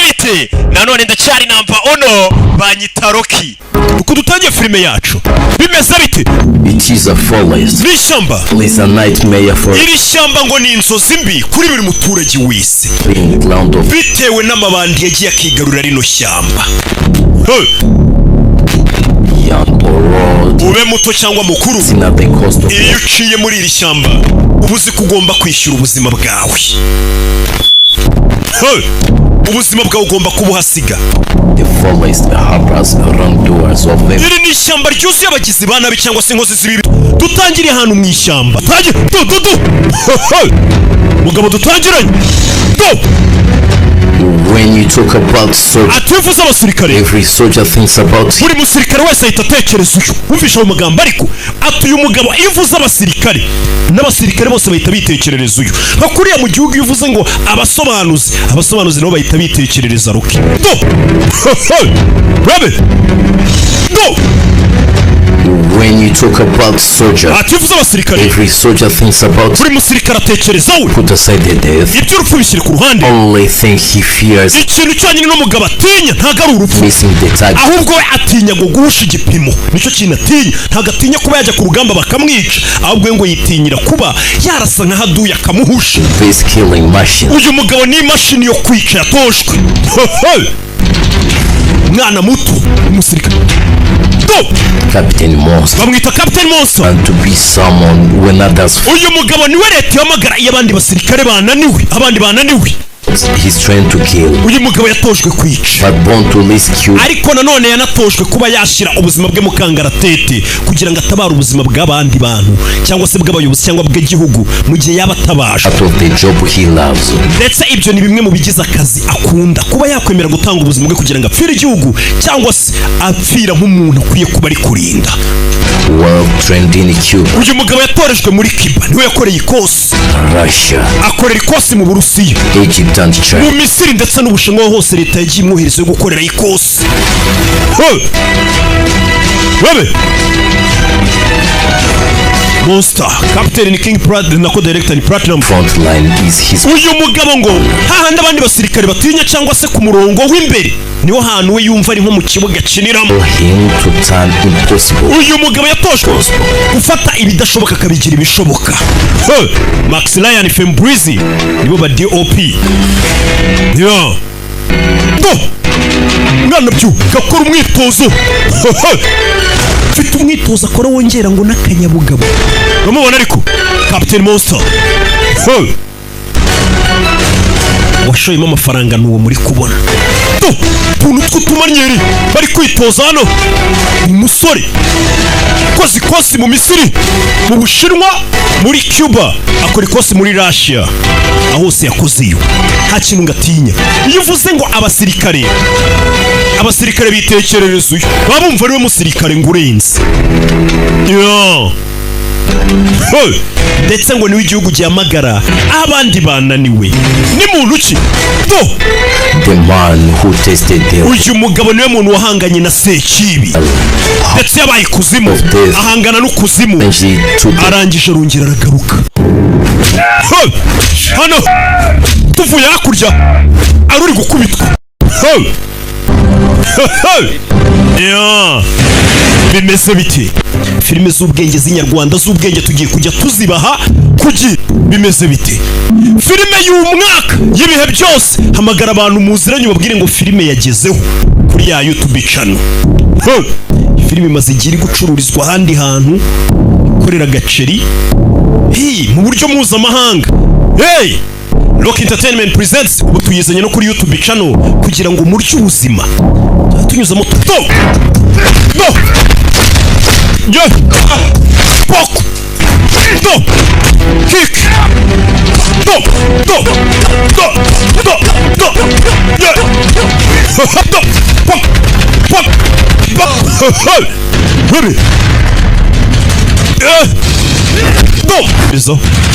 bite nanone ndacyari namba ono banyita Rocky uko dutangiye filime yacu bimeze bite It is a forest. n'ishyamba It's a nightmare for iri shyamba ngo ni inzozi mbi kuri buri muturage wese being ground of bitewe n'amabandi yagiye akigarura rino shyamba young or old. ube muto cyangwa mukuru It's not the cost of iyo uciye muri iri shyamba uba uzi ko ugomba kwishyura ubuzima bwawe ubuzima bwawe ugomba kubuhasiga the forest harbors wrongdoers of them. iri ni ishyamba ryuzuye abagizi ba nabi cyangwa se inkozi z'ibibi dutangiriye ahantu mu ishyamba mugabo dutangiranye When you talk about soldiers, ativuze abasirikare every soldier thinks about buri musirikare wese ahita atekereza uyu wumvisha ayo magambo ariko atuye umugabo iyo uvuze abasirikare n'abasirikare bose bahita bitekerereza uyu nka kuriya mu gihugu iyo uvuze ngo abasobanuzi nabo bahita bitekerereza Rocky when you talk about soldiers, ativuze abasirikare every soldier thinks about buri musirikare atekereza we put aside the death. iby'urupfu bishyire ku ruhande Only thing he fears ikintu cyonyine n'umugabo atinya ntago ari urupfu missing the target. ahubwo we atinya ngo guhusha igipimo nicyo kintu atinya ntago atinya kuba yajya ku rugamba bakamwica ahubwo ngo yitinyira kuba yarasa nka haduye akamuhusha This killing machine. uyu mugabo ni imashini yo kwica yatojwe mwana muto umusirikare Captain Monster. bamwita Captain Monster And to be someone when others uyu mugabo niwe leta ihamagara iyo abandi basirikare bananiwe he's trying to kill, uyu mugabo yatojwe kwica but born to rescue. ariko nanone yanatojwe kuba yashyira ubuzima bwe mu kangaratete kugira ngo atabare ubuzima bw'abandi bantu cyangwa se bw'abayobozi cyangwa bw'igihugu mu gihe yaba atabaje Out of the job he loves. ndetse ibyo ni bimwe mu bigize akazi akunda kuba yakwemera gutanga ubuzima bwe kugira ngo apfire igihugu cyangwa se apfira nk'umuntu akwiye kuba ari kurinda Well trained in Cuba, uyu mugabo yatorejwe muri Cuba niwe yakoreye ikosi Russia, akorera ikosi mu Burusiya Egypt and mu China. Misiri ndetse n'Ubushinwa hose leta yagiye imwohereza yo gukorera ikosi Monster Captain ni King Platinum nako director ni Platinum Frontline is his uyu mugabo ngo hahandi abandi basirikare batinya cyangwa se ku murongo w'imbere niho hantu we yumva ari nko mu kibuga kiniramo him to turn impossible. uyu mugabo yatojwe gufata ibidashoboka akabigira ibishoboka Max Ryan Fembreezy nibo ba DOP mwana byo gakora umwitozo mfite umwitozo akora wongera ngo n'akanyabugabo bamubona ariko Captain Monster washoyemo amafaranga n'uwo muri kubona tuntu tw'utumanyeri bari kwitoza hano umusore koze ikosi mu Misiri mu Bushinwa muri Cuba akora ikosi muri Russia aho hose yakoze iyo nta kintu ngatinya iyo uvuze ngo abasirikare bitekerereza uyu baba bumva ariwe musirikare ngo urenze ndetse ngo niwe igihugu gihamagara abandi bananiwe ni muntu ki The man who tasted the uyu mugabo niwe muntu wahanganye na Sekibi ndetse yabaye kuzimu ahangana n'ukuzimu energy to the arangije arongera aragaruka hano tuvuye hakurya aruri gukubitwa bimeze bite filime z'ubwenge z'inyarwanda z'ubwenge tugiye kujya tuzibaha kuki bimeze bite filime y'umwaka y'ibihe byose hamagara abantu muziranye babwire ngo filime yagezeho kuri ya YouTube channel filime imaze igihe iri gucururizwa ahandi hantu ikorera gaceri mu buryo mpuzamahanga Rock Entertainment Presents ubu tuyizanye no kuri YouTube channel kugira ngo murye ubuzima tunyuzamo pok kick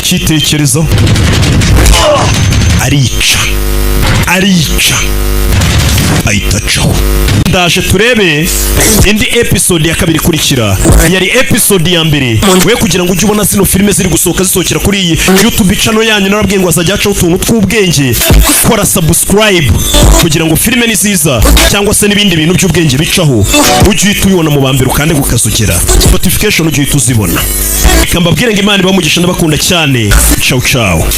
cyitekerezo arica ahita acaho. Ndaje turebe indi episode ya kabiri kurikira. Yari episode ya mbere. We kugira ngo ujye ubona zino filime ziri gusohoka zisohokera kuri iyi YouTube channel yanyu, narabwiye ngo azajya acaho utuntu tw'ubwenge. Kora subscribe kugira ngo filime niziza cyangwa se n'ibindi bintu by'ubwenge bicaho ujye uhita ubibona mu bambere ukande gukazogera notification ujye uhita uzibona. Reka mbabwire ngo Imana ibamugisha, ndabakunda cyane. Ciao ciao.